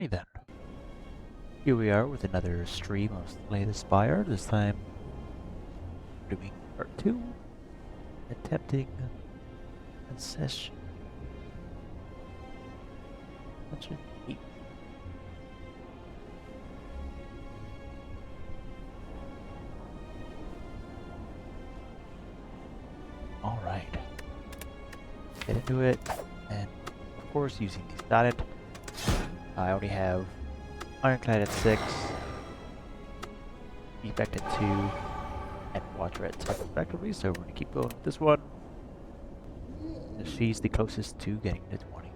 Hey then, here we are with another stream of Slay the Spire. This time, doing part 2, attempting Ascension. Ascension 8. Alright, get into it, and of course using the silent. I only have Ironclad at 6, Effect at 2, and Watcher at 10 respectively, so we're going to keep going with this one. She's the closest to getting to 20.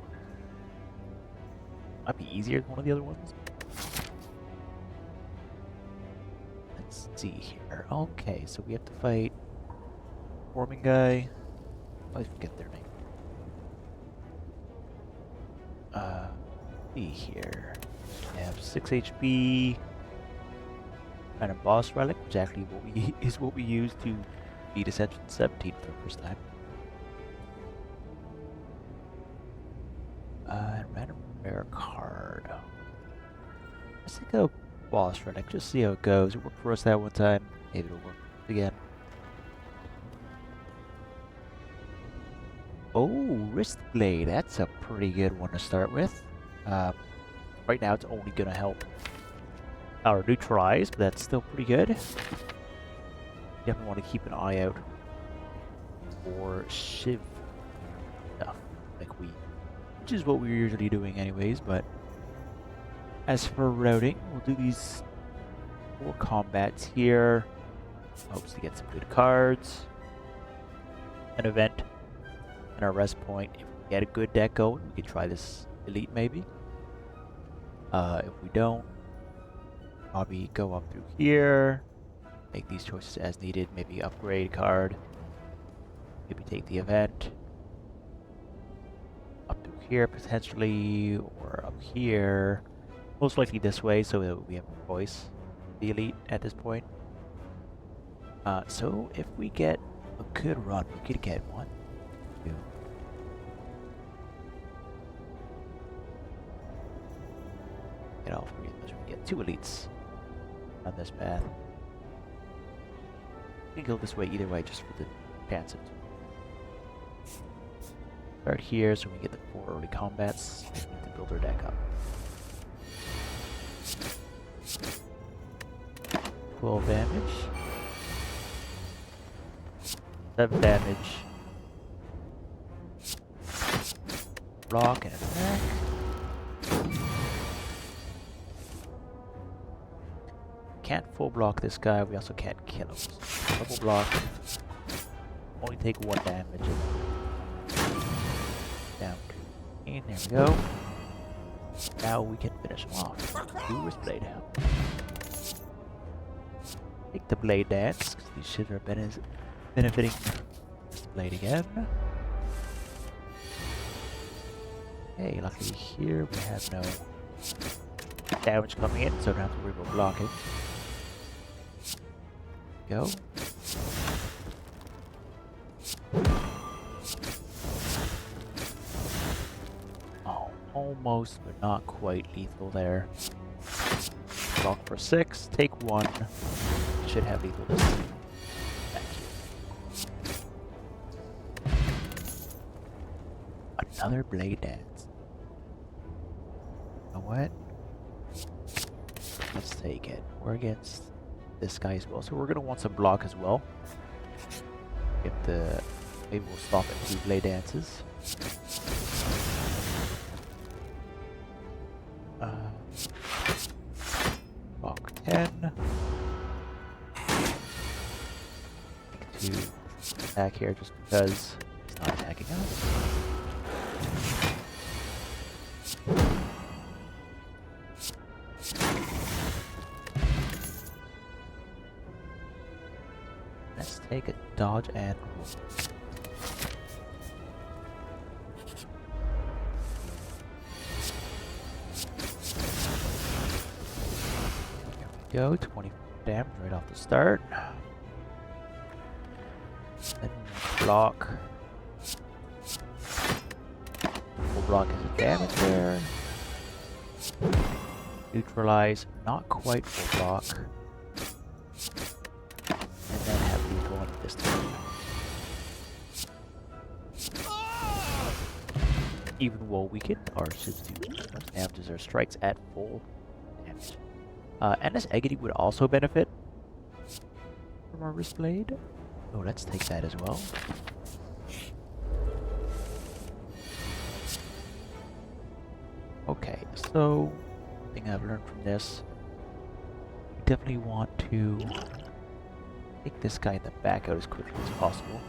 Might be easier than one of the other ones. Let's see here. Okay, so we have to fight Forming guy. I always forget their name. See here. I have 6 HP. And a boss relic, which actually is what we use to beat Ascension 17 for the first time. And random rare card. Let's take a boss relic, just see how it goes. It worked for us that one time. Maybe it'll work again. Oh, Wrist Blade. That's a pretty good one to start with. Right now it's only going to help our neutralize, but that's still pretty good. Definitely want to keep an eye out for Shiv stuff, which is what we're usually doing anyways, but as for routing, we'll do these 4 combats here. Hopes to get some good cards, an event, and a rest point. If we get a good deck going, we can try this elite maybe. If we don't, probably go up through here, make these choices as needed, maybe upgrade card, maybe take the event, up through here potentially, or up here, most likely this way so that we have a choice, the elite at this point. So if we get a good run, we could get 1, 2, get all 3 of those, we get 2 elites on this path. We can go this way either way just for the chance of start here so we get the 4 early combats and we need to build our deck up. 12 damage. 7 damage. Block and attack. Can't full block this guy, we also can't kill him. So double block, only take 1 damage. Down to 18, there we go. Now we can finish him off. Do Wrist Blade. Take the Blade Dance, because these shivs are benefiting Wrist Blade again. Okay, luckily here we have no damage coming in, so I don't have to worry about blocking. Go. Oh, almost, but not quite lethal there. Block for 6, take 1. Should have lethal this time. Thank you. Another Blade Dance. You know what? Let's take it. We're against this guy as well, so we're gonna want some block as well. Maybe we'll stop at 2 Blade Dances. Block 10. Take 2 attack here just because he's not attacking us. Let's take a dodge and roll. There we go, 20 damage right off the start. Then block. Full block is a damage there. neutralize, not quite full block, and then have lethal on this turn. Even while weakened, our Sibs do as much damage as our strikes at full damage. Endless Agony would also benefit from our Wrist Blade. Oh, let's take that as well. Okay, so one thing I've learned from this, we definitely want to take this guy in the back out as quickly as possible.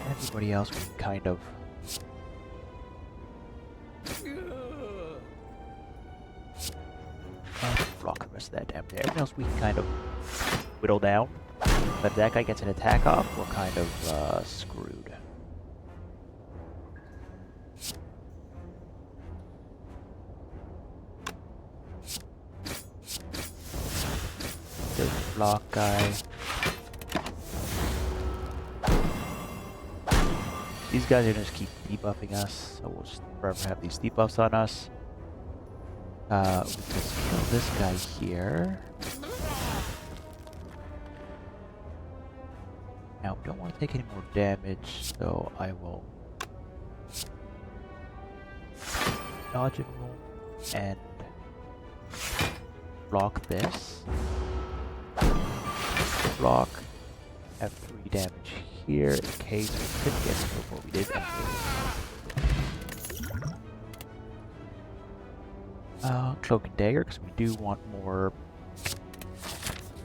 Everybody else we can kind of block the rest of that damage. Everything else we can kind of whittle down. But if that guy gets an attack off, we're kind of screwed. This block guy. These guys are gonna just keep debuffing us, so we'll just forever have these debuffs on us. We just kill this guy here. Now we don't want to take any more damage, so I will dodge and roll and block this. Block. Have 3 damage here in case we could get to what we did. Cloak and Dagger, because we do want more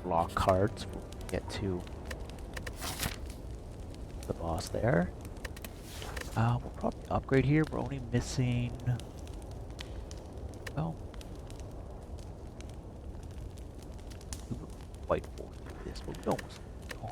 block cards when we get to the boss there. We'll probably upgrade here. We're only missing... well... we were quite full with this, but we almost... oh.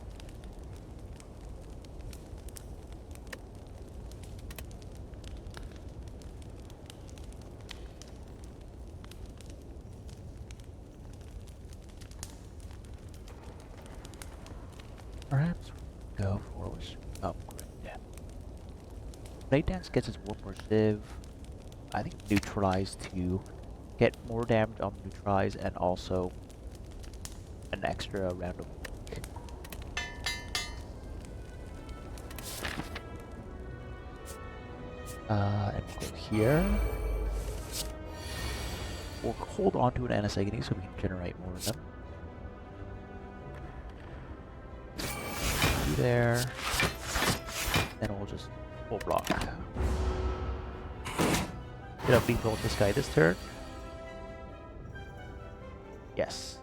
Perhaps we'll go for which upgrade. Blade Dance gets its one more Civ. I think Neutralize to get more damage on Neutralize and also an extra round of weak. And we'll go here. We'll hold on to an Endless Agony so we can generate more of them. There, then we'll just full block. Get up lethal with this guy this turn. Yes.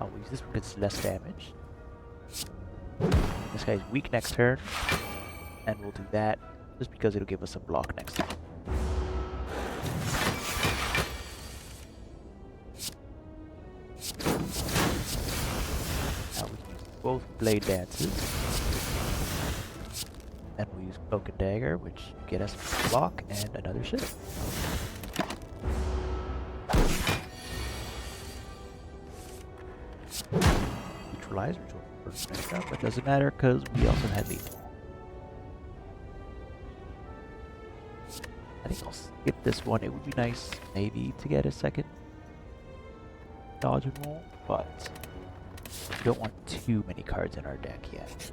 I'll use this one because it's less damage. This guy's weak next turn, and we'll do that just because it'll give us a block next turn. Both Blade Dances, and we'll use Cloak and Dagger, which get us a block and another ship. Neutralize, which will first next round, but doesn't matter because we also had lethal. I think I'll skip this one. It would be nice maybe to get a second dodge and roll, but we don't want too many cards in our deck yet.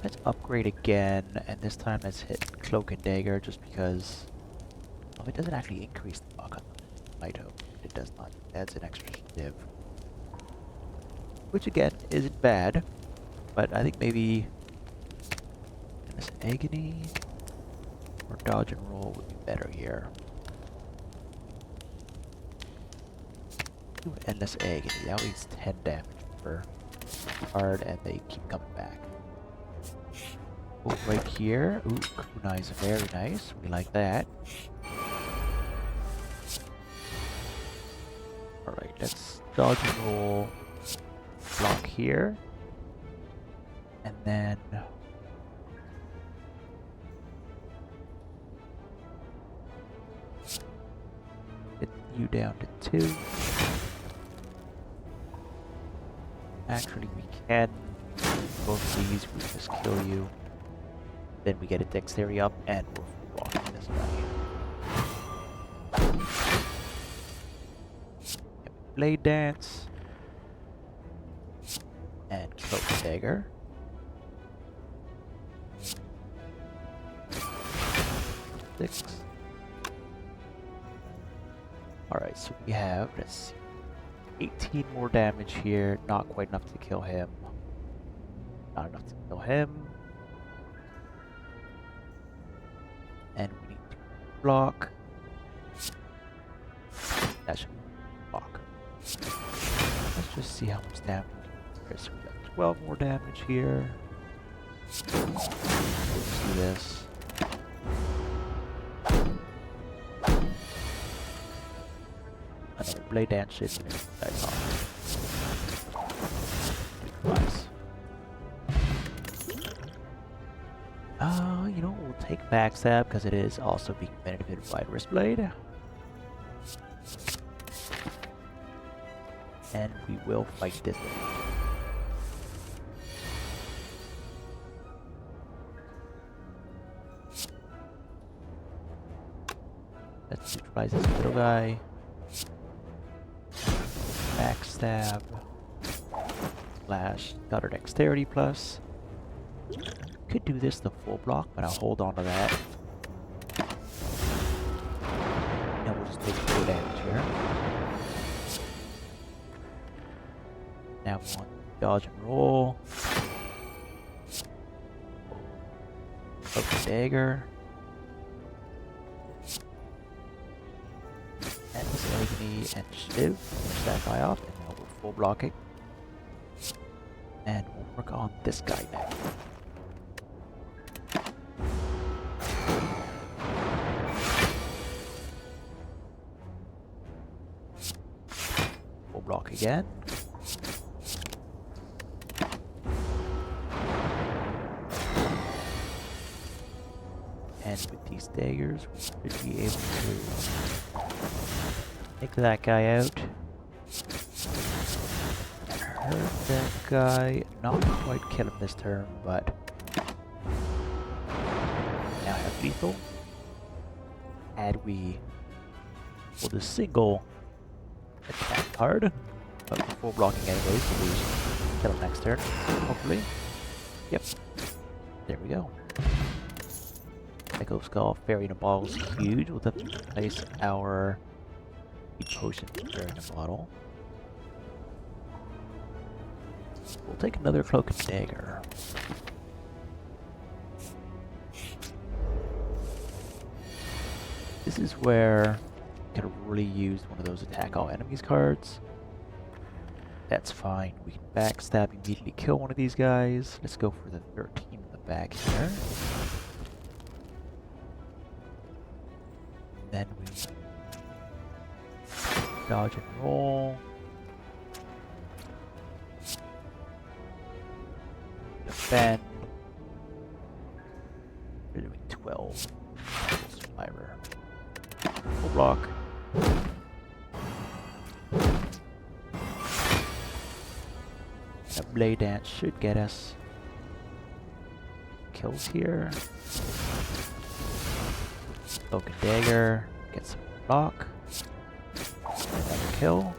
Let's upgrade again, and this time let's hit Cloak and Dagger just because it doesn't actually increase the block on the Might Hope. It does not. It adds an extra div. Which again isn't bad, but I think maybe this Agony or Dodge and Roll would be better here. Endless Agony. That leads 10 damage per card, and they keep coming back. Oh, right here. Ooh, Kunai is very nice. We like that. Alright, let's dodge and roll. Block here. And then... get you down to 2. Actually, we can both of these. We just kill you. Then we get a dexterity up, and we're blocking this. Blade Dance. And Cloak and Dagger. Six. Alright, so we have, let's see, 18 more damage here. Not quite enough to kill him. Not enough to kill him. And we need to block. That should block. Let's just see how much damage. So we got 12 more damage here. Let's do this. Another Blade Dance shit. That's nice. You know, we'll take Backstab because it is also being benefited by Wrist Blade. And we will fight this one. Let's neutralize this little guy. Backstab. Slash. Got our dexterity plus. Could do this the full block, but I'll hold on to that. And we'll just take 4 damage here. Now we want dodge and roll. Cloak and Dagger. And this Agony and Shiv. Finish that guy off, and now we're full blocking. And we'll work on this guy now. Full block again. And with these daggers, we should be able to take that guy out. Hurt that guy. Not quite kill him this turn, but now I have lethal. And we pull the single attack card, but before blocking anyway, so we kill him next turn, hopefully. Yep. There we go. Echo Skull, Fairy in a Bottle is huge. We'll have to place our potion in a bottle. We'll take another Cloak and Dagger. This is where we could have really used one of those attack all enemies cards. That's fine. We can backstab, immediately kill one of these guys. Let's go for the 13 in the back here. Then we dodge and roll. Defend. We're doing 12. Spire. Full block. A Blade Dance should get us kills here. Cloak and Dagger, get some block. Another kill.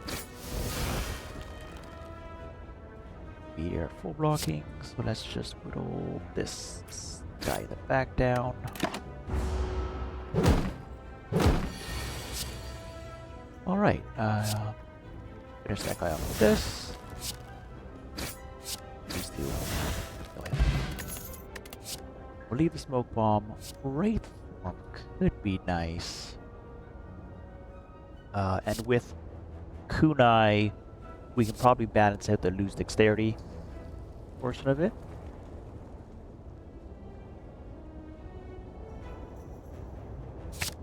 We are full blocking, so let's just whittle this guy in the back down. Alright, finish that guy off with this. These two. Go ahead. We'll leave the smoke bomb. Wraith form could be nice. And with Kunai, we can probably balance out the lose dexterity portion of it.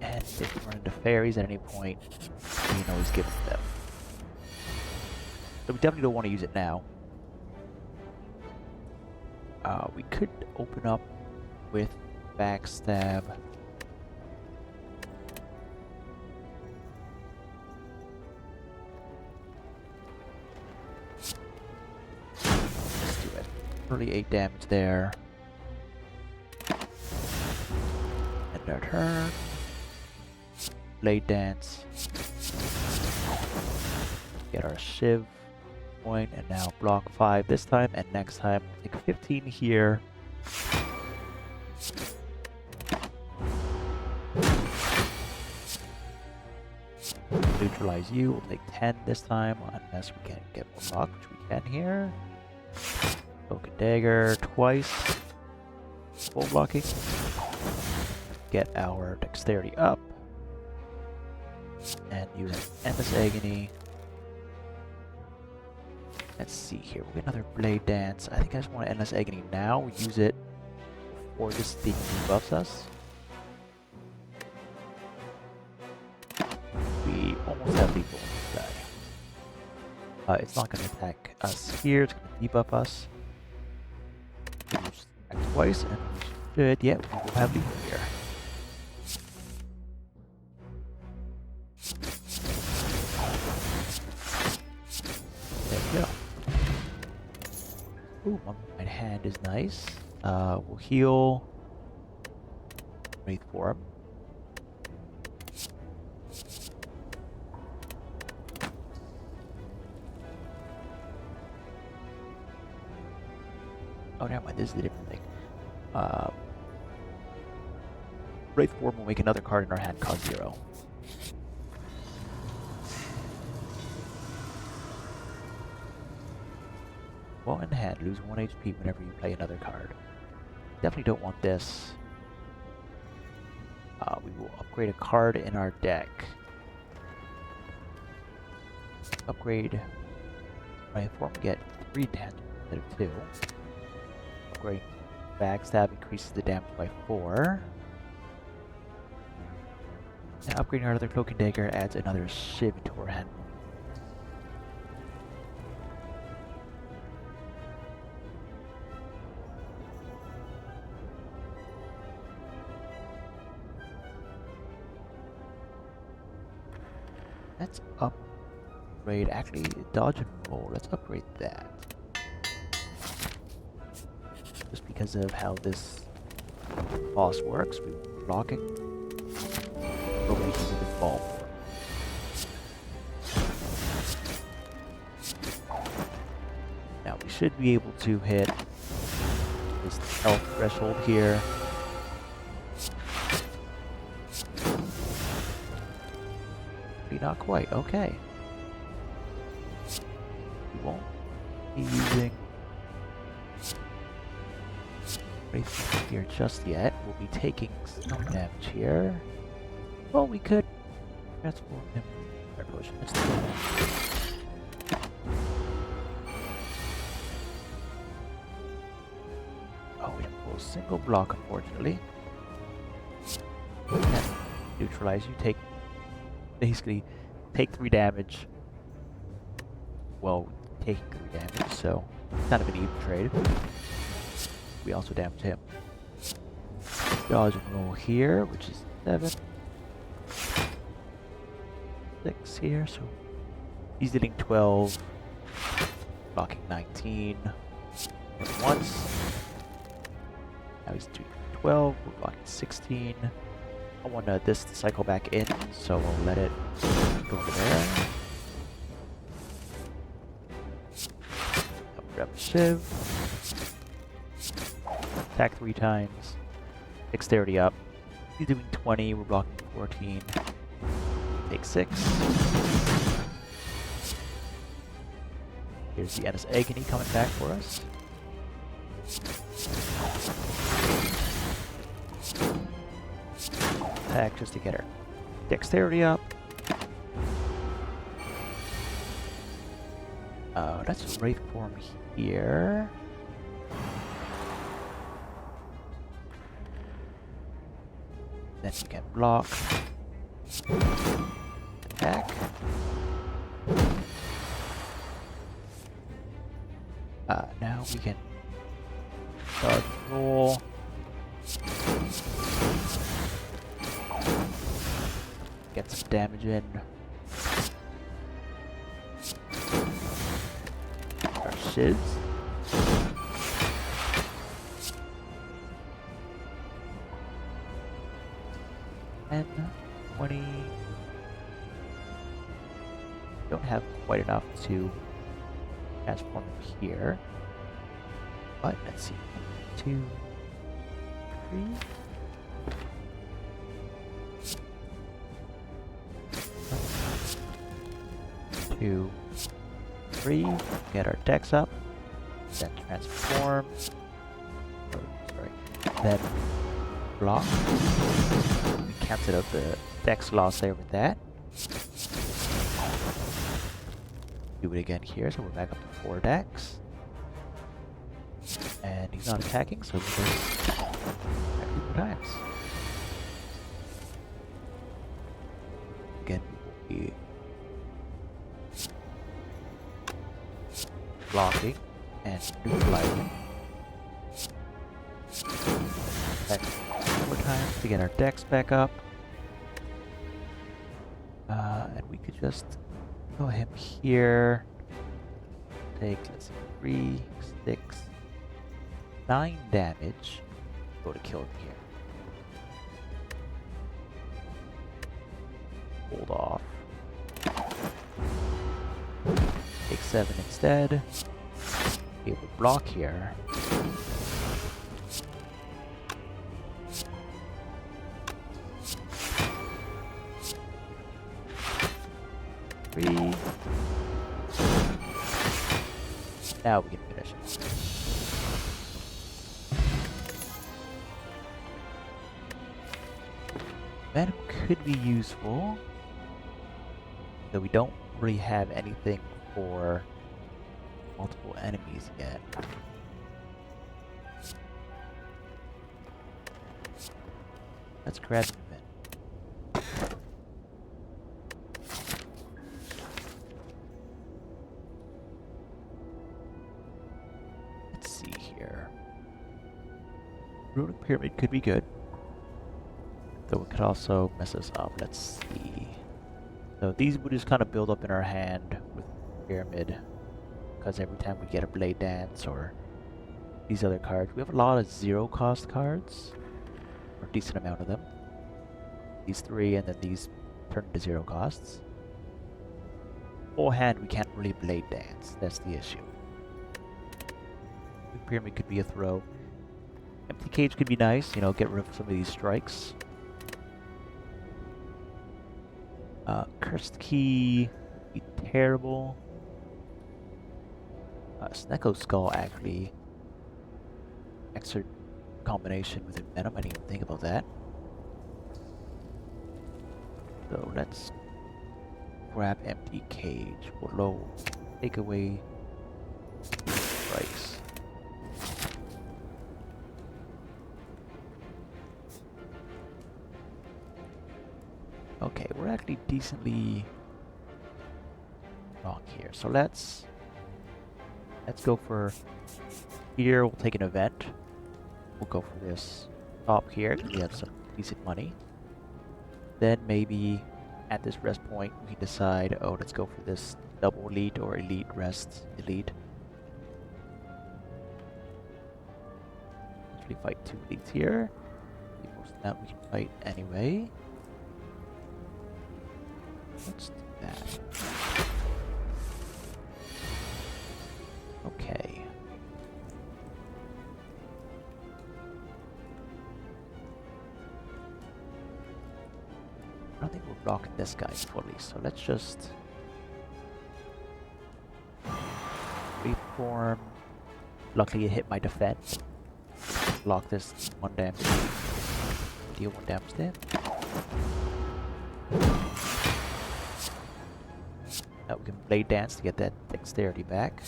And if we run into fairies at any point, we can always give it them. So we definitely don't want to use it now. We could open up with backstab. Let's do it. Early 8 damage there. End our turn. Blade Dance. Get our Shiv point, and now block 5 this time, and next time we'll take 15 here. Neutralize you, we'll take 10 this time, unless we can get more block, which we can here. Poke and dagger twice. Full blocking. Get our dexterity up. And use an Endless Agony. Let's see here. We'll get another Blade Dance. I think I just want Endless Agony now. We use it before this thing debuffs us. We almost have lethal on this guy. It's not going to attack us here. It's going to debuff us. We'll use attack twice, and we should. Yep, we will have lethal here. Go. Ooh, my right hand is nice. We'll heal. Wraith Form. Oh, never mind. This is a different thing. Wraith Form will make another card in our hand cost 0. Well, in hand, lose 1 HP whenever you play another card. Definitely don't want this. We will upgrade a card in our deck. Upgrade Wraith Form, get 3 damage instead of 2. Upgrade Backstab increases the damage by 4. And upgrading our other Cloak and Dagger adds another Shiv to our hand. Let's upgrade, actually, dodge and roll. Let's upgrade that. Just because of how this boss works, we will be blocking. Nobody uses a big ball. Now we should be able to hit this health threshold here. Not quite, okay. We won't be using Wraith Form here just yet. We'll be taking some damage here. Well, we could transform him. Fire Potion. Let's do that. Oh, we didn't pull a single block, unfortunately. Can neutralize you, take basically take 3 damage. Well, taking 3 damage, so kind of an even trade. We also damage him. Dodge and roll here, which is 7. 6 here, so he's hitting 12, blocking 19 at once. Now he's doing 12, we're blocking 16. I want this to cycle back in, so we'll let it go over there. Grab a Shiv. Attack 3 times. Dexterity up. He's doing 20, we're blocking 14. Take 6. Here's the Endless Agony coming back for us. Attack just to get her dexterity up. Let's Wraith Form here. Then we can block. Attack. Now we can dodge roll. Get some damage in. Our shivs. And 20. Don't have quite enough to transform here. But let's see. 2, 3. 2, 3. Get our decks up. Then transform. Oh, sorry. Then block. We cancel out the dex loss there with that. Do it again here, so we're back up to 4 decks. And he's not attacking, so we just attack 2 more times. Again, we will be blocking and neutralizing. Attack 2 more times to get our decks back up. And we could just kill him here. Take, let's see, 3, 6, 9 damage. Go to kill him here. Hold off. Take 7 instead. Be able to block here. Now we can finish it. Venom could be useful, though we don't really have anything for multiple enemies yet. Let's grab him. Runic Pyramid could be good, though it could also mess us up. Let's see. So these would just kind of build up in our hand with Pyramid, because every time we get a Blade Dance or these other cards, we have a lot of 0-cost cards, or a decent amount of them. These 3 and then these turn into 0 costs. Full hand, we can't really Blade Dance. That's the issue. Pyramid could be a throw. Empty Cage could be nice, you know, get rid of some of these strikes. Cursed Key would be terrible. Snecko Skull actually. Extra combination with Venom, I didn't even think about that. So let's grab Empty Cage. We'll take away strikes. Okay, we're actually decently wrong here. So let's go for here. We'll take an event. We'll go for this top here because we have some decent money. Then maybe at this rest point we can decide, oh, let's go for this double elite or elite rest elite. Actually fight 2 elites here. Most of that we can fight anyway. Let's do that. Okay. I don't think we're blocking this guy fully, so let's just reform. Luckily it hit my defense. Block this 1 damage. Deal 1 damage there. Now we can Blade Dance to get that dexterity back.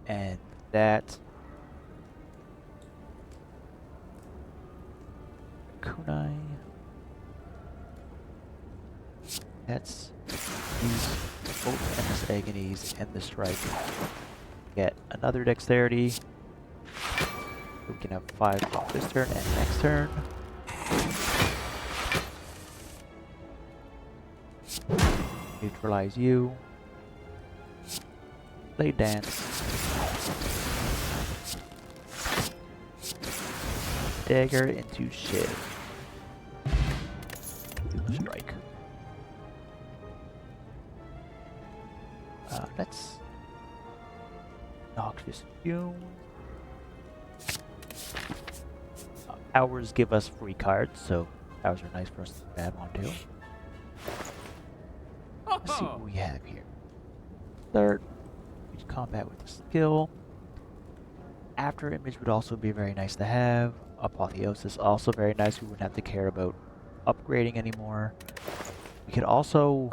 And that kunai. Let's use both Endless Agonies and the Strike. Get another dexterity. So we can have 5 block this turn and next turn. Neutralize you. Blade Dance. Dagger into Shiv. strike. Let's noxious fume. Powers give us free cards, so powers are nice for us to add one too. Let's see what we have here. Start combat with the skill. After image would also be very nice to have. Apotheosis also very nice. We wouldn't have to care about upgrading anymore. We could also.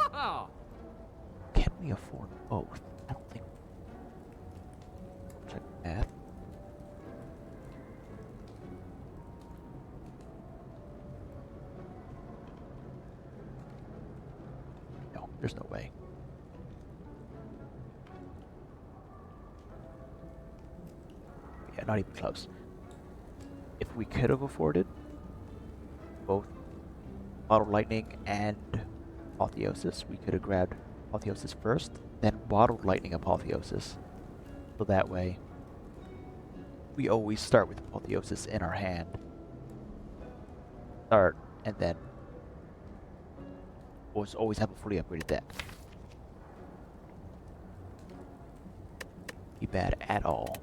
Can we afford both? I don't think. Check math. No, there's no way. Yeah, not even close. If we could have afforded both Bottle Lightning and Apotheosis, we could have grabbed Apotheosis first, then Bottled Lightning Apotheosis. So that way, we always start with Apotheosis in our hand. Start, and then always have a fully upgraded deck. Be bad at all.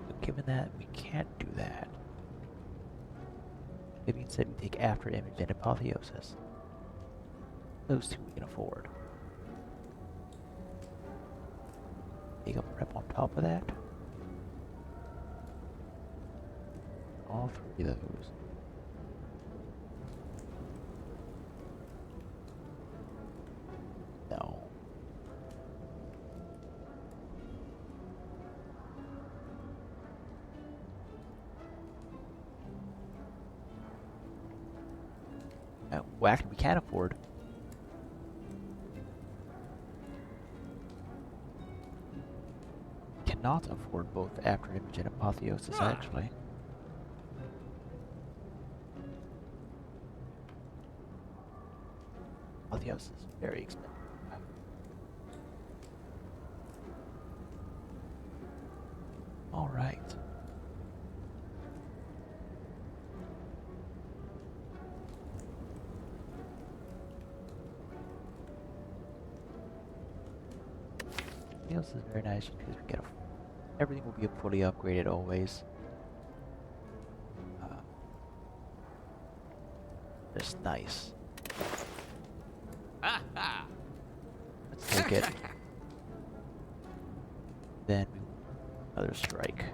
But given that we can't do that, maybe instead we take After Image and Apotheosis. Those two we can afford. Take a prep on top of that. All three of those. No. Well, actually, we can afford. Cannot afford both After Image and Apotheosis, actually. Apotheosis is very expensive. All right. This is very nice because we get everything will be fully upgraded always. That's nice. Let's take it. Then another strike.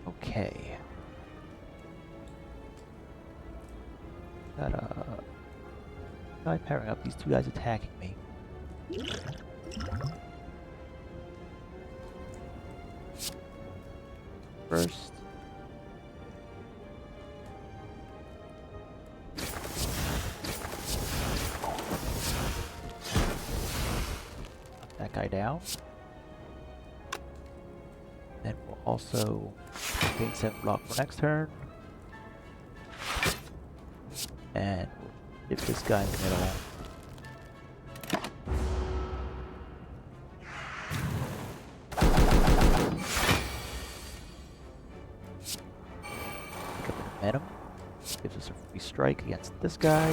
Okay. Got guy powering up. These two guys attacking me. First. Knock that guy down. Then we'll also gain 7 block for next turn. And we'll hit this guy in the middle. Pick up the momentum. Gives us a free strike against this guy.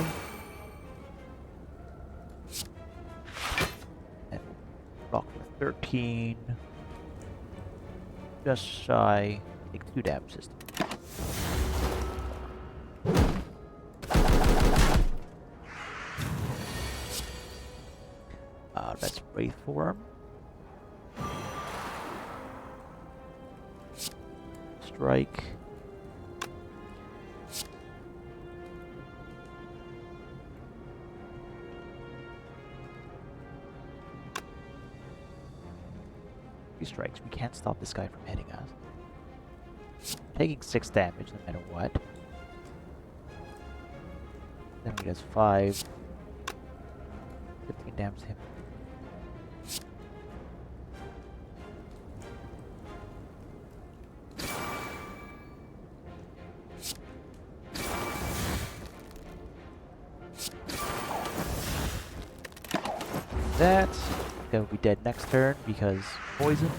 And we'll block for 13. Just shy. Take 2 damage this time. Let's Wraith Form. Strike. Three strikes. We can't stop this guy from hitting us. Taking 6 damage no matter what. Then he does 5. 15 damage to him. that. That will be dead next turn because poison.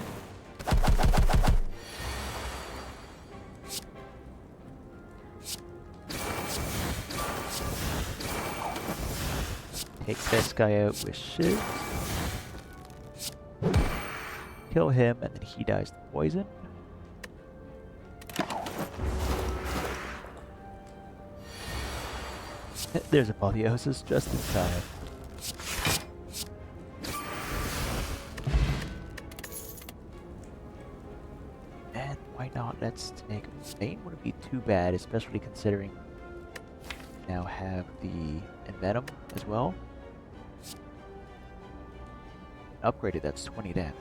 Take this guy out with shivs. Kill him, and then he dies to poison. There's Apotheosis just in time. And why not? Let's take Bane. Wouldn't be too bad, especially considering we now have the Envenom as well. Upgraded, that's 20 damage.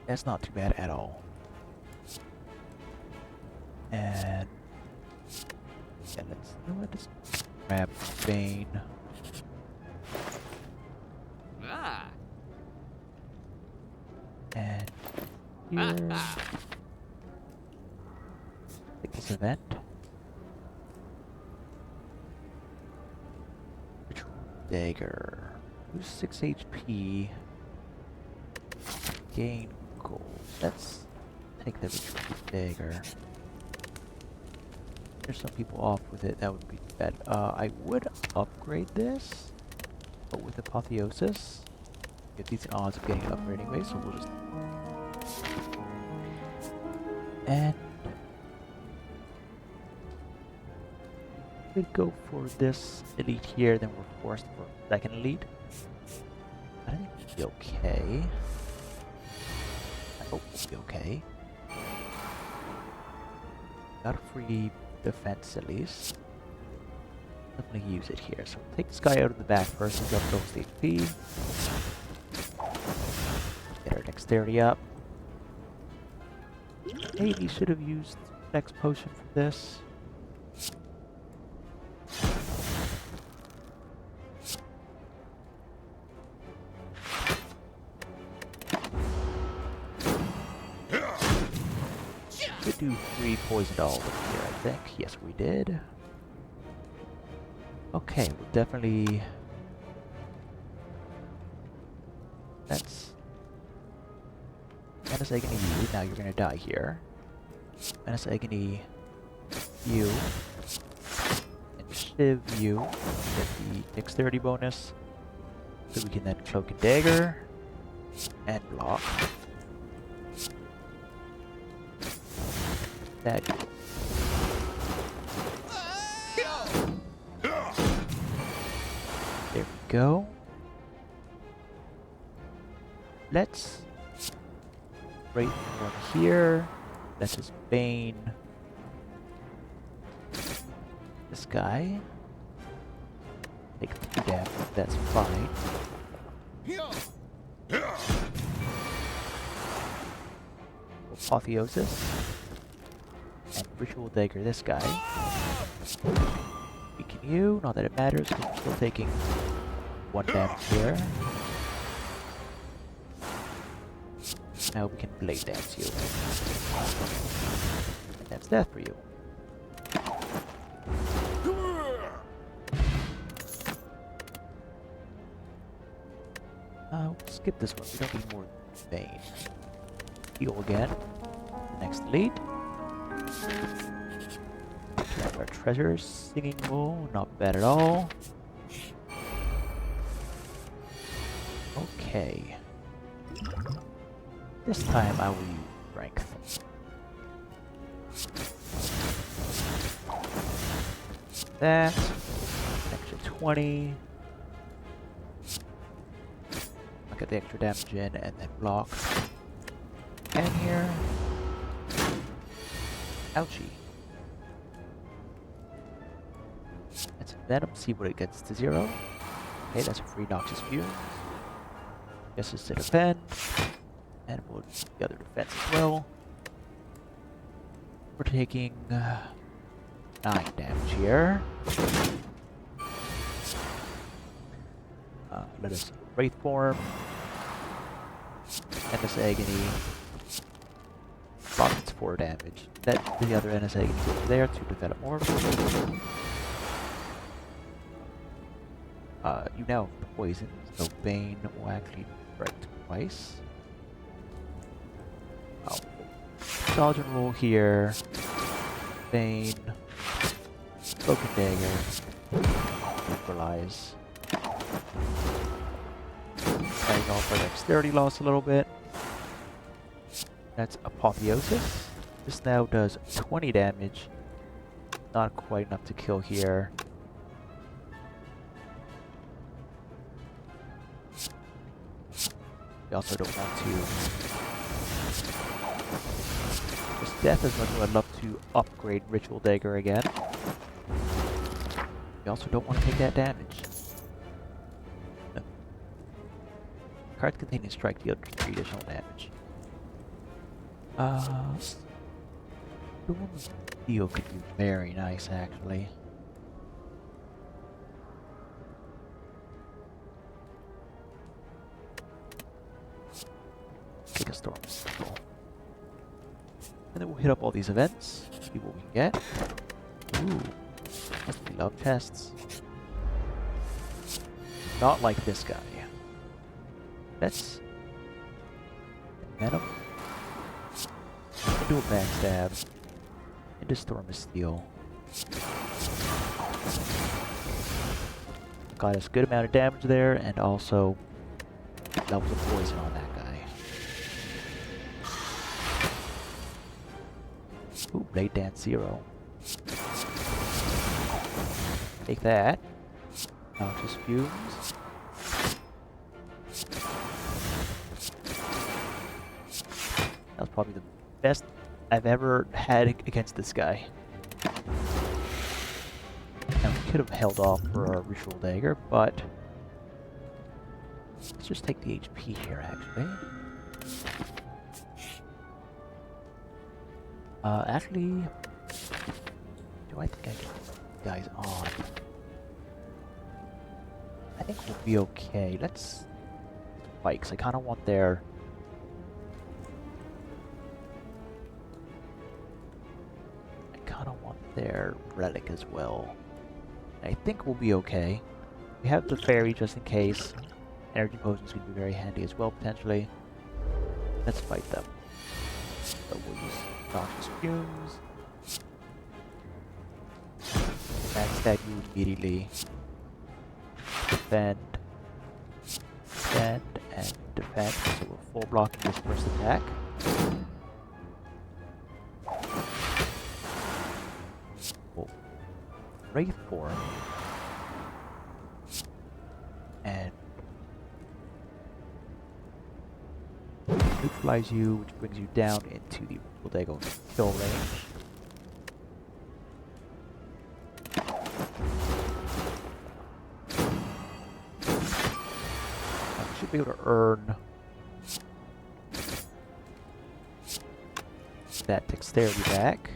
That's not too bad at all. And yeah, let's grab Bane. And here, take this event. Ritual Dagger. Lose 6 HP. Gain gold. Let's take the Ritual Dagger. There's some people off with it, that would be bad. I would upgrade this, but with Apotheosis, get decent odds of getting an upgrade anyway, so we'll just... And... we'd go for this elite here, then we're forced for second elite. I think we'll be okay. I hope we'll be okay. Got a free defense at least. Definitely use it here. So we'll take this guy out of the back first and drop those HP. Get our dexterity up. Maybe should have used Dex Potion for this. We do 3 poisoned all over here, I think. Yes, we did. Okay, we'll definitely... That's... Menace Agony you, now you're gonna die here. Menace Agony you. And Shiv you. Get the dexterity bonus. So we can then Cloak and Dagger. And block. That. There we go. Let's right from here. Let's just Bane this guy. Take 2 damage, that's fine. Apotheosis. And Ritual Dagger this guy. Weaken you, not that it matters, because we're still taking 1 damage here. Now we can Blade Dance you. And that's death for you. We'll skip this one, we don't need more Bane. Heal again. Next lead. Grab our treasures. Singing Bowl, not bad at all. Okay. This time I will use Strength. That. An extra 20. I'll get the extra damage in and then block. And here. Ouchie. Let's Venom, see what it gets to 0. Okay, that's a free Noxious Fumes. Guess it's to defend. And we'll do the other defense as well. We're taking 9 damage here. Let us Wraith Form. Endless Agony. Block, it's 4 damage. Let the other Endless Agony go over there to develop more. You now have poison, so Bane will actually strike twice. Dodge and roll here. Bane. Broken Dagger. Neutralize. Playing off our dexterity loss a little bit. That's Apotheosis. This now does 20 damage. Not quite enough to kill here. We also don't want to just death as much as I'd love to upgrade Ritual Dagger again. We also don't want to take that damage. Cards containing strike deal 3 additional damage. Storm Steel could be very nice actually. Take a Storm Steel. And then we'll hit up all these events, see what we can get. Ooh, we love tests. Not like this guy. Let's Venom. Do a backstab. Into Storm of Steel. Got us a good amount of damage there, and also levels of poison on that guy. Ooh, Blade Dance 0. Take that. Noxious Fumes. That was probably the best I've ever had against this guy. And we could have held off for our Ritual Dagger, but let's just take the HP here, actually. Actually, do I think I can put these guys on? I think we'll be okay. Let's spikes. I kind of want their relic as well. I think we'll be okay. We have the fairy just in case. Energy potions can be very handy as well, potentially. Let's fight them. So we'll use Noxious Fumes. Backstab you immediately. Defend. Defend and defend. So we're full blocking this first attack. Wraith form and neutralize you, which brings you down into the Bodega kill range. I should be able to earn that dexterity back.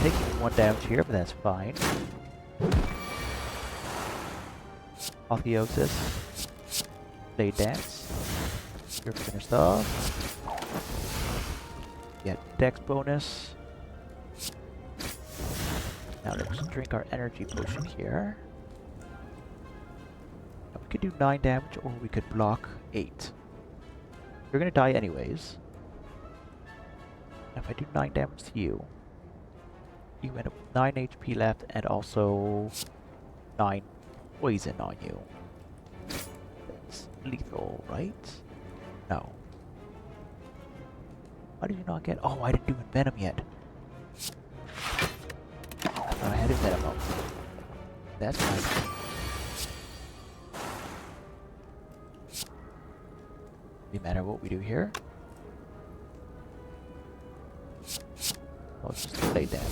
Taking 1 damage here, but that's fine. Apotheosis. Blade Dance. You're finished off. Get Dex bonus. Now let's drink our energy potion here. Now we could do 9 damage, or we could block 8. You're gonna die anyways. Now if I do 9 damage to you, you end up with 9 HP left and also 9 poison on you. That's lethal, right? No. Why did you not get... Oh, I didn't do Venom yet. I thought I had Venom up. That's fine. No matter what we do here. Let's just play that.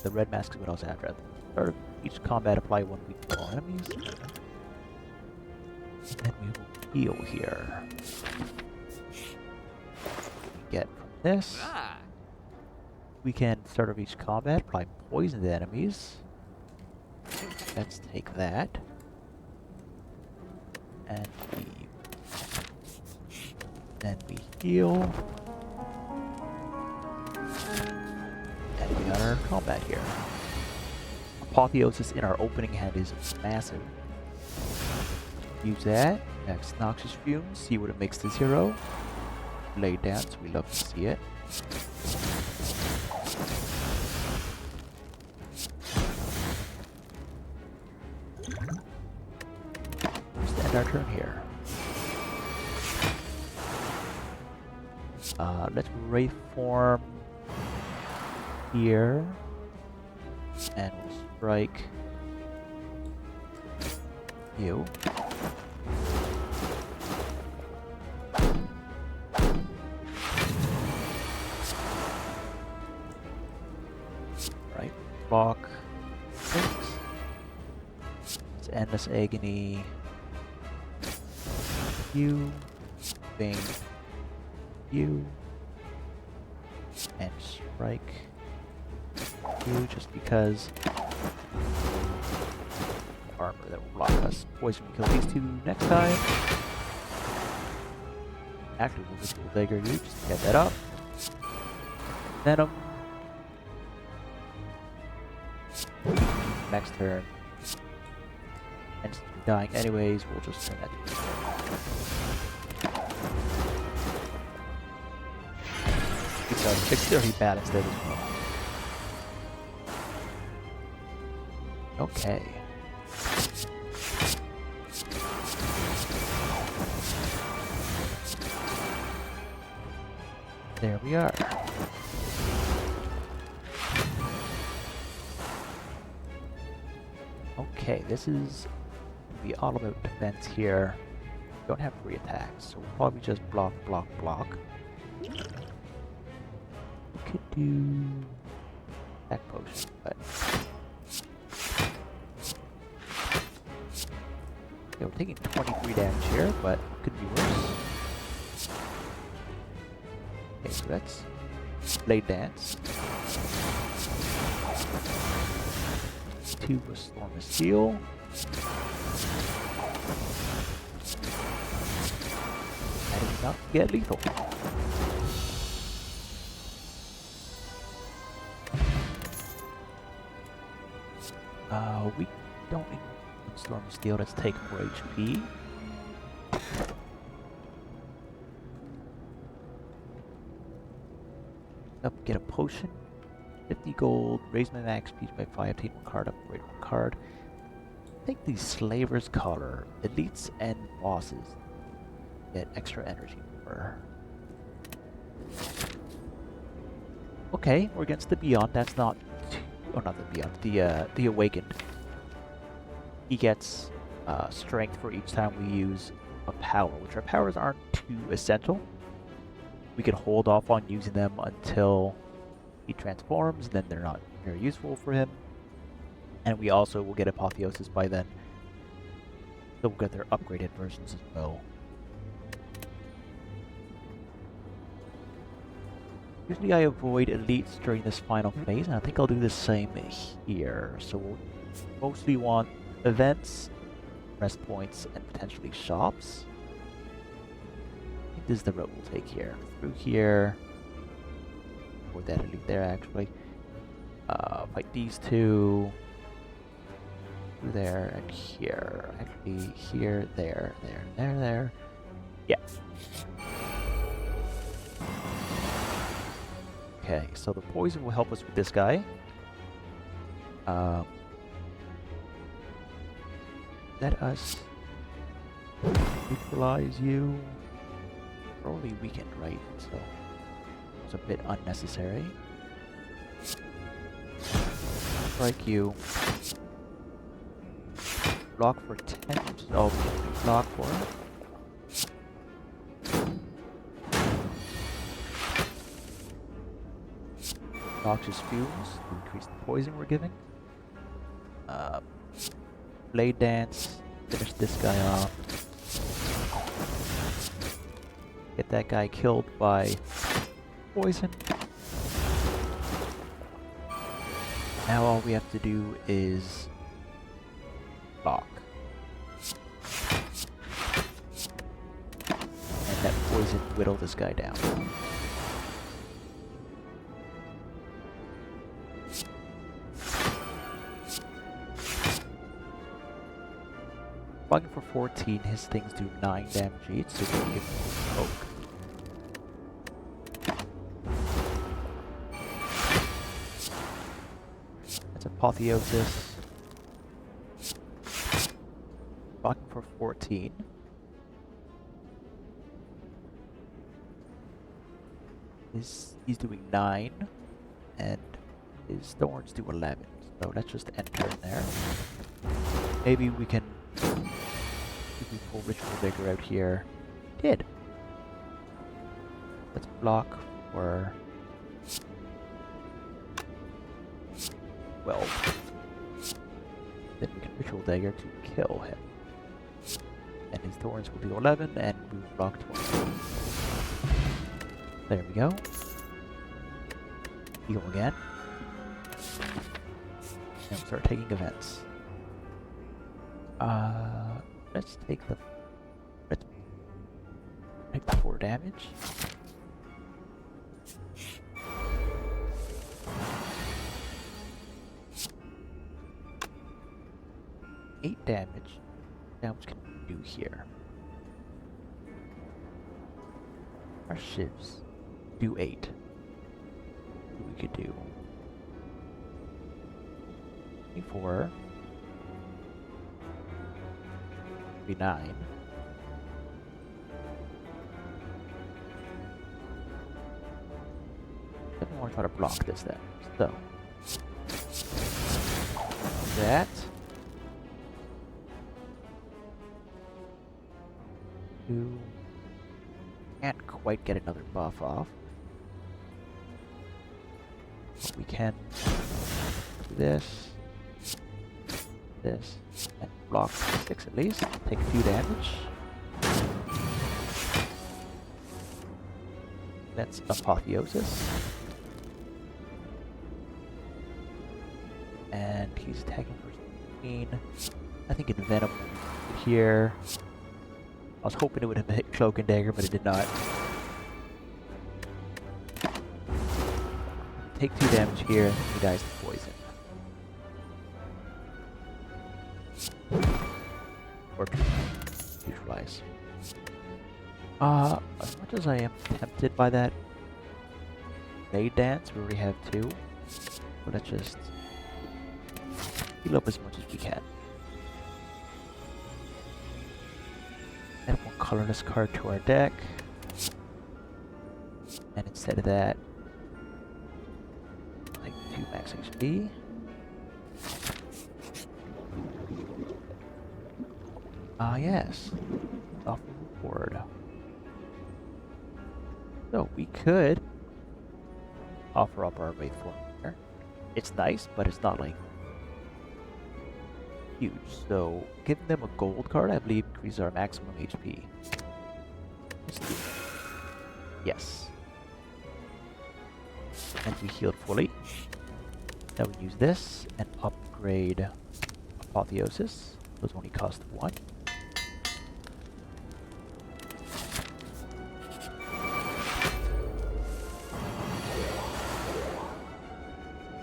The red mask is what I was after. At the start of each combat, apply 1 weak to all enemies. And then we will heal here. What we get from this. We can start of each combat, apply poison to enemies. Let's take that. And we... Then we heal. our combat here. Apotheosis in our opening hand is massive. Use that. Next, Noxious Fumes. See what it makes to 0. Lay Dance. We love to see it. Just end our turn here. Let's Wraith form here. And we'll strike you. Right, block 6. It's Endless Agony. You, Bing, you, and strike you just because armor that will block us. Poison will kill these two next time. Actually, we'll just dagger you just to get that up. Venom. Next turn. And since we're dying anyways, we'll just turn that to keep our 630 bad instead as well. Okay. There we are. Okay, this is the all-about defense here. We don't have 3 attacks, so we'll probably just block, block, block. We could do attack potion, but okay, we're taking 23 damage here, but could be worse. Okay, so that's Blade Dance. 2 was Storm of Steel. I did not get lethal. We don't need Storm of Steel, let's take more HP. Up, get a potion. 50 gold, raise my max speed by 5, take 1 card, upgrade 1 card. Take the Slaver's Collar. Elites and bosses get extra energy for. Okay, we're against the Beyond. That's not not the Beyond, the Awakened. He gets strength for each time we use a power, which our powers aren't too essential. We can hold off on using them until he transforms, then they're not very useful for him. And we also will get Apotheosis by then. So we'll get their upgraded versions as well. Usually I avoid elites during this final phase, and I think I'll do the same here. So we'll mostly want events, rest points, and potentially shops. I think this is the route we'll take here. Through here. Or that elite there, actually. Fight these two. Through there and here. Actually, here, there, there, there. Yeah. Okay, so the poison will help us with this guy. Let us neutralize you. Probably weakened, right? So it's a bit unnecessary. Strike you. Block for 10, which is all we can block for. Noxious Fumes to increase the poison we're giving. Blade Dance, finish this guy off. Get that guy killed by poison. Now all we have to do is block. And that poison whittle this guy down. 14, his things do 9 damage each, so we can give him a poke. That's Apotheosis. Blocking for 14. He's doing 9, and his thorns do 11. So let's just enter in there. Maybe we can pull Ritual Vigor out here. Did. Let's block for 12. Then we can Ritual Dagger to kill him. And his thorns will do 11, and we will block 12. There we go. Heal again. And start taking events. Let's take the 4 damage. Eight damage. Now what can we do here? Our shivs do 8. What we could do? 24. 9. I want to try to block this then. So that. Can't quite get another buff off. But we can do this, and block 6 at least. Take a few damage. That's Apotheosis. And he's attacking for 16. I think Envenom here. I was hoping it would have hit Cloak and Dagger, but it did not. Take 2 damage here, and he dies to poison. Or neutralize. As much as I am tempted by that Maid Dance, we already have 2. But let's just heal up as much as we can. Add 1 colorless card to our deck. And instead of that, like 2 max HP. Yes. Offer reward. So we could offer up our Wraith Form here. It's nice, but it's not like huge. So giving them a gold card, I believe, increases our maximum HP. Let's do it. Yes. And we healed fully. Now we use this and upgrade Apotheosis. Those only cost 1.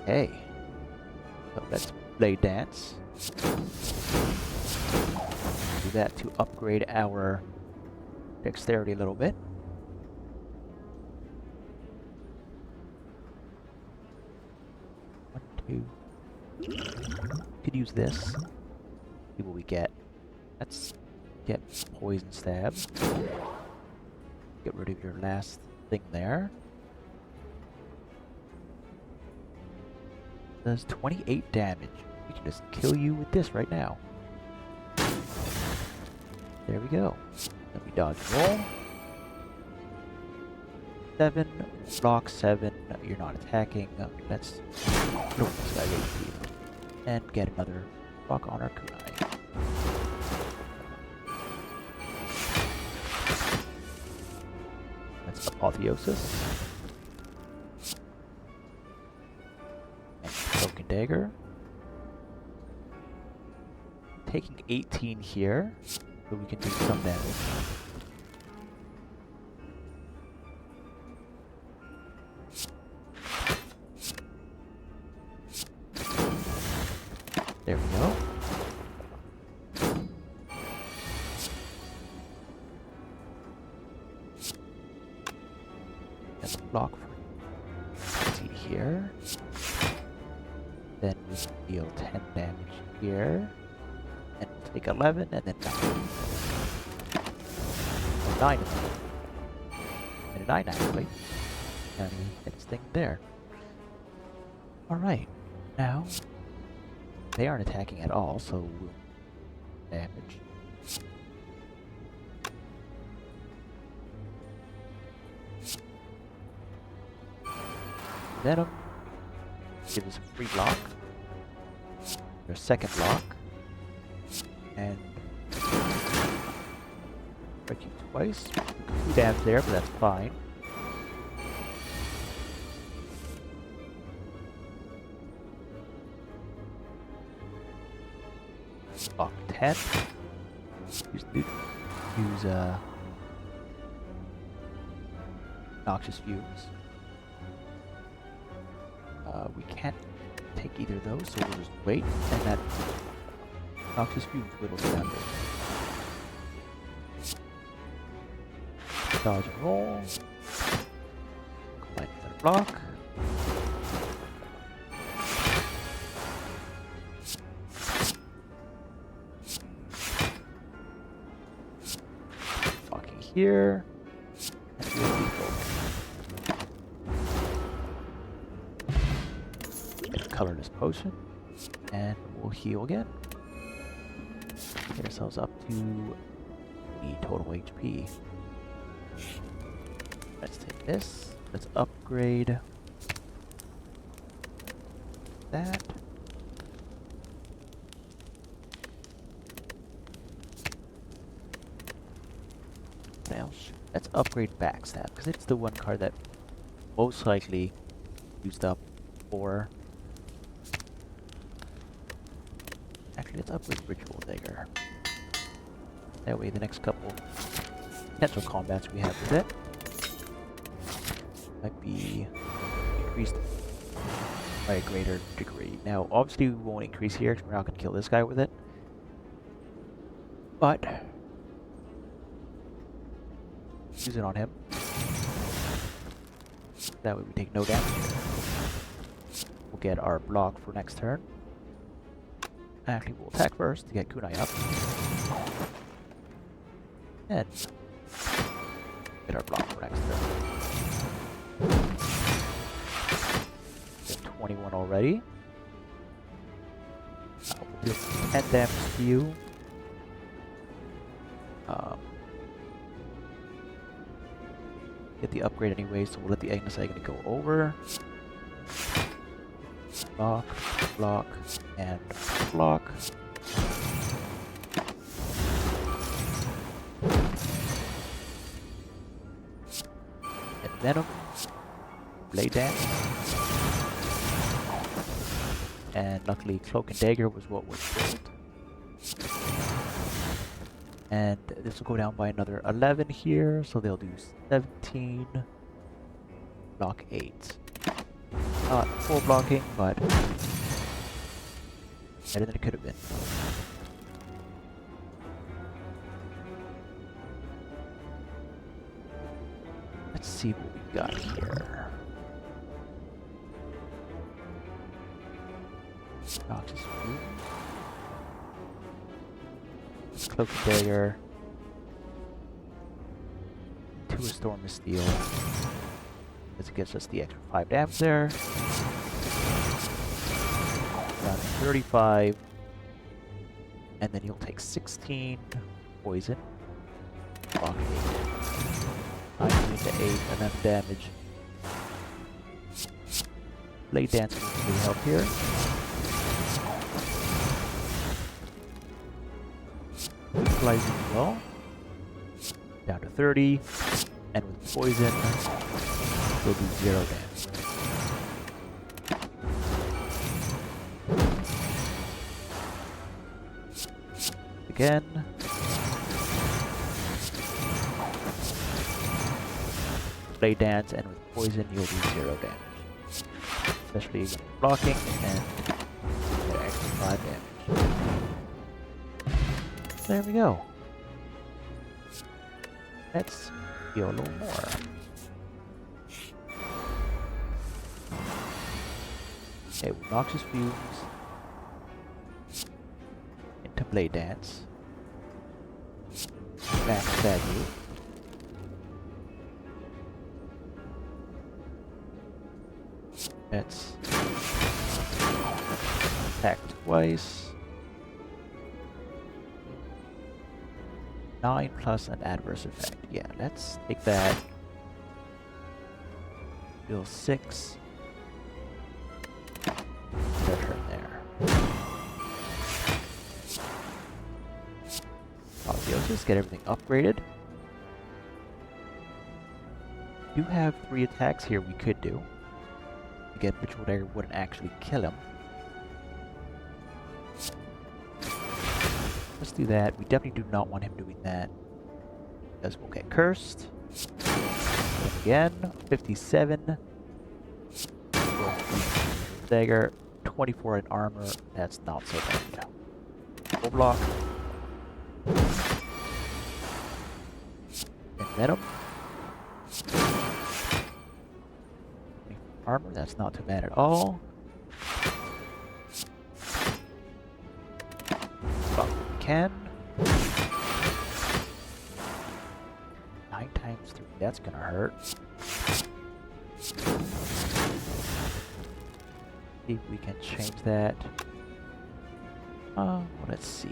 Okay. So let's Blade Dance. Do that to upgrade our dexterity a little bit. Could use this. See what we get. Let's get Poison Stab. Get rid of your last thing there. Does 28 damage. We can just kill you with this right now. There we go. Then we dodge roll. 7, block 7. You're not attacking. Let's kill this guy HP and get another block on our kunai. That's Apotheosis. And Cloak and Dagger. Taking 18 here, so we can do some damage. There we go. Let's block for 20 here. Then we deal 10 damage here. And we'll take 11 and then 9. And a 9 actually. And we hit this thing there. Alright, now they aren't attacking at all, so we'll damage. Venom gives us a free block, their second block, and break you twice. 2 damage there, but that's fine. Block 10. Use noxious fumes. We can't take either of those, so we'll just wait, and that noxious fumes whittles it down there. Dodge and roll. Combine with our block. Blocking here. And we'll default. Colorless potion, and we'll heal again. Get ourselves up to the total HP. Let's take this. Let's upgrade that. Now, let's upgrade Backstab, because it's the one card that most likely used up for. Actually, let's upgrade Ritual Dagger. That way the next couple potential combats we have with it might be increased by a greater degree. Now, obviously we won't increase here because we're not going to kill this guy with it. But use it on him. That way we take no damage. We'll get our block for next turn. Actually, we'll attack first to get Kunai up. And get our block for next turn. Get 21 already. We'll do 10 damage to you. Get the upgrade anyway, so we'll let the Agnes Agony go over. Block, block, and block. And Venom, Blade Dance. And luckily Cloak and Dagger was what was built. And this will go down by another 11 here, so they'll do 17, block 8. Not full blocking, but better than it could have been. Let's see what we got here. Noxious Fumes. Cloak and Dagger. To a Storm of Steel. This gives us the extra 5 damage there. Down to 35. And then you'll take 16 poison. Block 8. 19 to 8, and then damage. Blade Dance will really help here. Neutralizing as well. Down to 30. And with poison, will do 0 damage. Again. Blade Dance, and with poison you'll do 0 damage. Especially when blocking, and get extra 5 damage. There we go. Let's heal a little more. Okay, Noxious Fumes into Blade Dance. Back stab you. Let's attack twice. 9 plus an adverse effect. Yeah, let's take that. Deal 6. Their turn there. Let's get everything upgraded. We do have 3 attacks here we could do. Again, Ritual Dagger wouldn't actually kill him. Let's do that. We definitely do not want him doing that, because we'll get cursed. Again, 57. Dagger, 24 in armor. That's not so bad. Full block. And Venom. Armor, that's not too bad at all. But we can. 9 times 3, that's gonna hurt. See if we can change that. Let's see.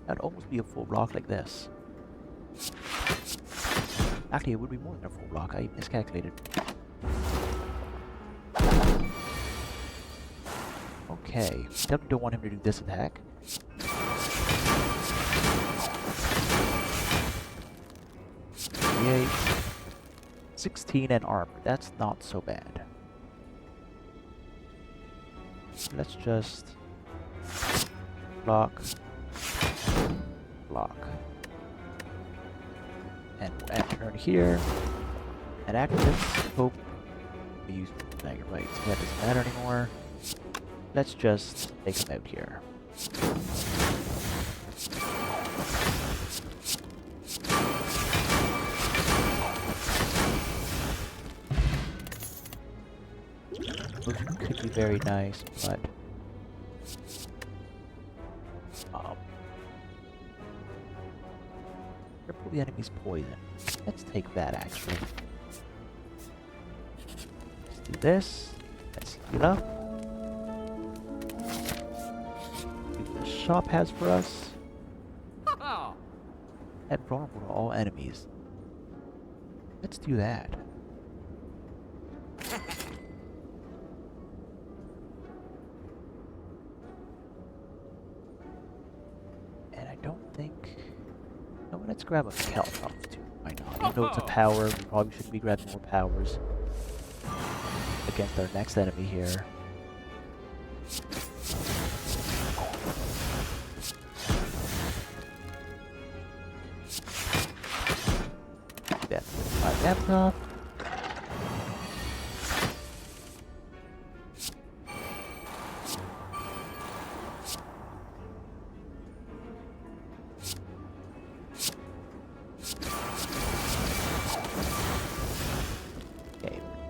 That'd almost be a full block like this. Actually, it would be more than a full block. I miscalculated. Okay, definitely don't want him to do this attack. 38, 16 and armor. That's not so bad. Let's just block. Block. And we'll end turn here. And after this, hope we use dagger, right? So that doesn't matter anymore. Let's just take him out here. Which could be very nice, but triple the enemy's poison. Let's take that actually. Let's do this. Let's heal up. See what the shop has for us. And vulnerable to all enemies. Let's do that. And I don't think... No, let's grab a Kelp off too. Why not? Even though it's a power, we probably shouldn't be grabbing more powers against our next enemy here. Death with 5 damage off.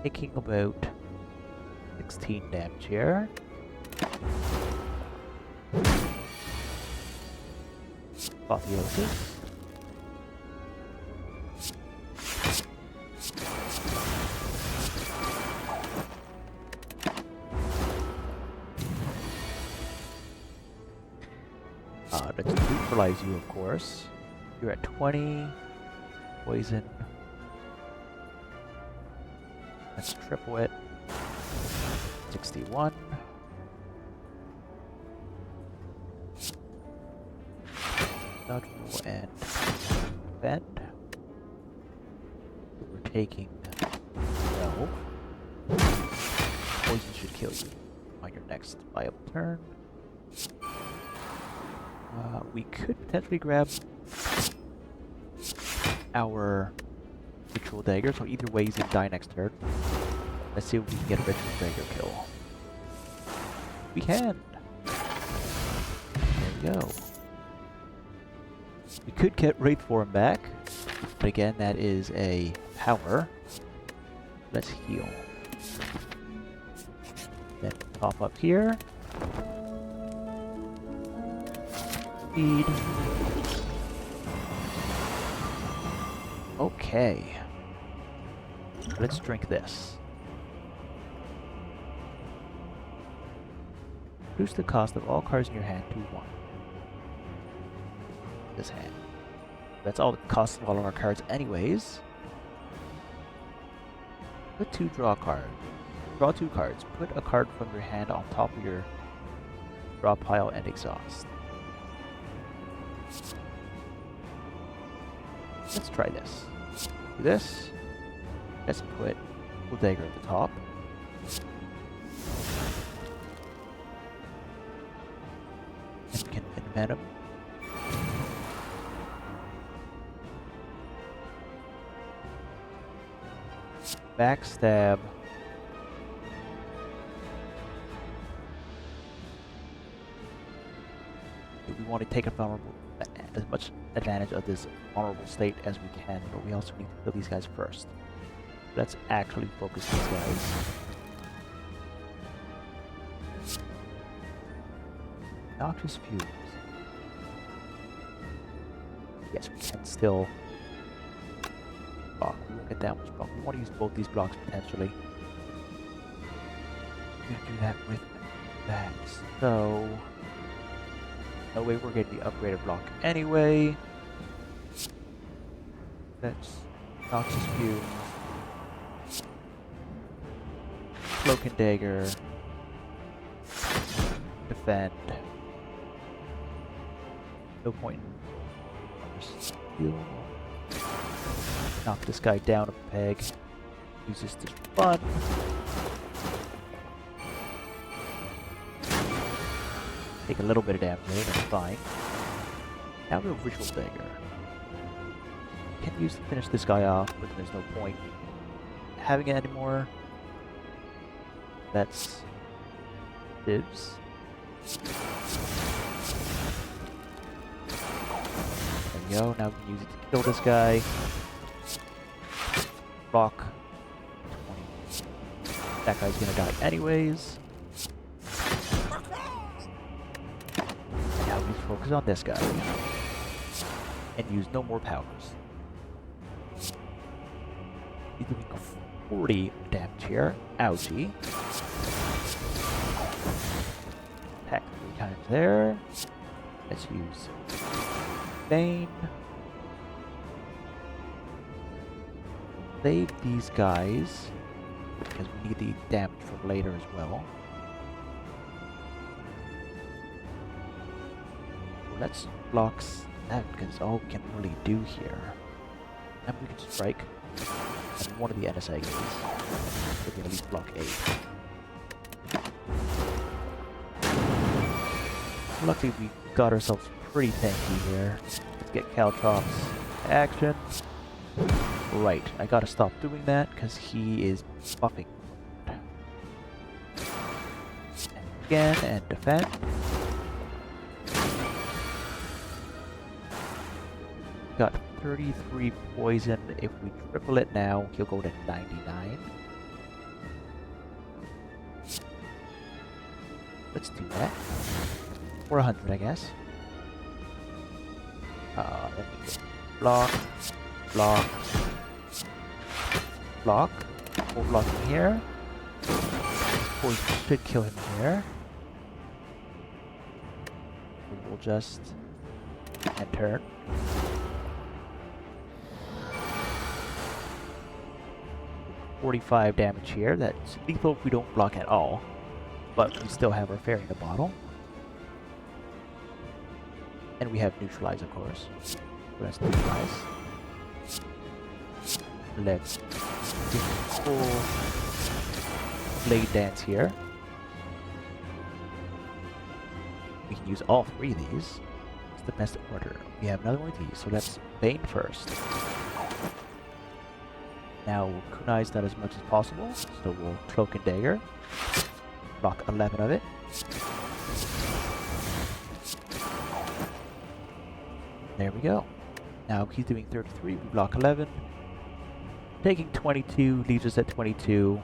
Taking about 16 damage here. Apotheosis. Let's neutralize you, of course. You're at 20. Poison. Let's triple it. 61. Dodge roll and bend. We're taking no. Poison should kill you on your next viable turn. We could potentially grab our Ritual Dagger, so either way he's gonna die next turn. Let's see if we can get a Ritual Dagger kill. We can! There we go. We could get Wraith Form back, but again, that is a power. Let's heal. Then pop up here. Speed. Okay. Let's drink this. Reduce the cost of all cards in your hand to 1. This hand. That's all the cost of all of our cards anyways. Put 2 draw card. Draw 2 cards. Put a card from your hand on top of your draw pile and exhaust. Let's try this. Do this. Let's put Full Dagger at the top. And we can invent him. Backstab. We want to take as much advantage of this vulnerable state as we can, but we also need to kill these guys first. Let's actually focus these guys. Noxious Fumes. Yes, we can still block. We won't get that much block. We want to use both these blocks potentially. We're gonna do that with that. So no way we're getting the upgraded block anyway. That's Noxious Fumes. Cloak and Dagger. Defend. No point in heal. Knock this guy down a peg. Use this to fun. Take a little bit of damage there, that's fine. Now we have Ritual Dagger. Can use to finish this guy off, but there's no point having it anymore. That's dibs. There we go, now we can use it to kill this guy. Block. 20. That guy's gonna die anyways. Now we focus on this guy. And use no more powers. He's doing 40 damage here. Ouchie. Attack 3 times there. Let's use Bane. Save these guys because we need the damage from later as well. Let's block that because all we can really do here. And we can strike on one of the NSAs. We can at least block 8. Luckily we got ourselves pretty tanky here. Let's get Caltrops action. Right, I gotta stop doing that because he is buffing. And again, and defend. Got 33 poison. If we triple it now, he'll go to 99. Let's do that. Or 100, I guess. Let me go. Block. Block. Block. We'll block him here. Poison should kill him here. We'll just end turn. $45 damage here. That's lethal if we don't block at all. But we still have our fairy in the bottle. And we have neutralize, of course. So let's neutralize. Let's do full blade dance here. We can use all 3 of these. It's the best order. We have another one of these, so let's Bane first. Now we'll kunai's that as much as possible, so we'll Cloak and Dagger. Block 11 of it. There we go. Now he's doing 33, we block 11. Taking 22 leaves us at 22.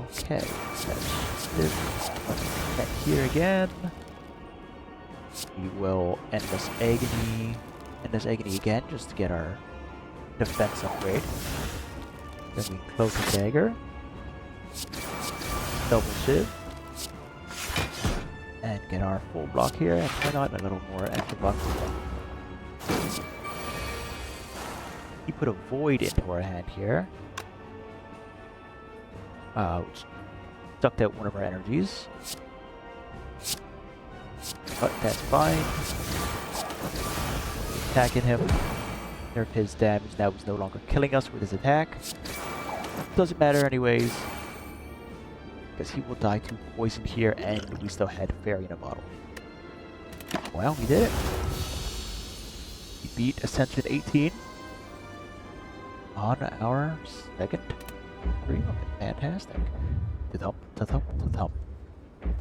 Okay, attack here again. We will end this agony again just to get our defense upgrade. Then we cloak and dagger. Double shiv. And get our full block here, and why not a little more extra block as well. He put a void into our hand here. Which sucked out one of our energies. But that's fine. Attacking him. Nerf his damage. Now he's no longer killing us with his attack. Doesn't matter anyways. Because he will die to poison here, and we still had fairy in a bottle. Well, we did it. We beat Ascension 18 on our second stream. Fantastic. Ta-thump, ta-thump, ta-thump.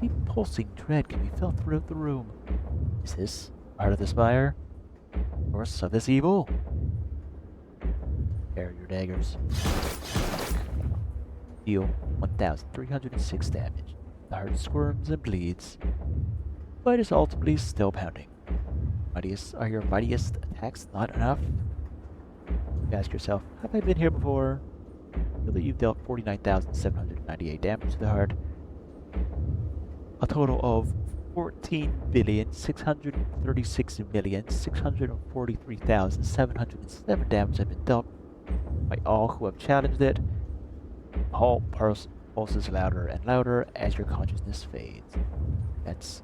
Deep pulsing dread can be felt throughout the room. Is this part of the Spire? Source of this evil? Prepare your daggers. Deal 1,306 damage. The heart squirms and bleeds, but is ultimately still pounding. Are your mightiest attacks not enough? You ask yourself, have I been here before? Feel that you've dealt 49,798 damage to the heart. A total of 14,636,643,707 damage have been dealt by all who have challenged it. All pulses louder and louder as your consciousness fades. That's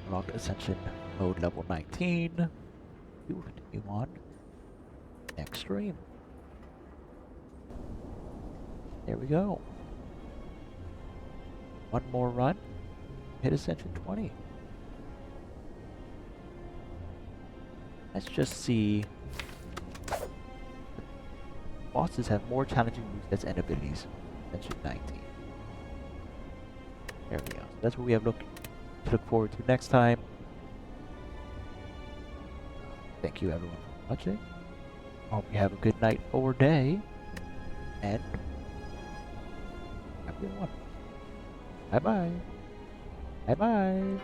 unlocked Ascension mode level 19. We will continue on next stream. There we go. One more run. Hit Ascension 20. Let's just see. Bosses have more challenging movesets and abilities. Ascension 19. There we go. So that's what we have to look forward to next time. Thank you everyone for watching. Hope you have a good night or day. And have a good one. Bye bye. Bye bye.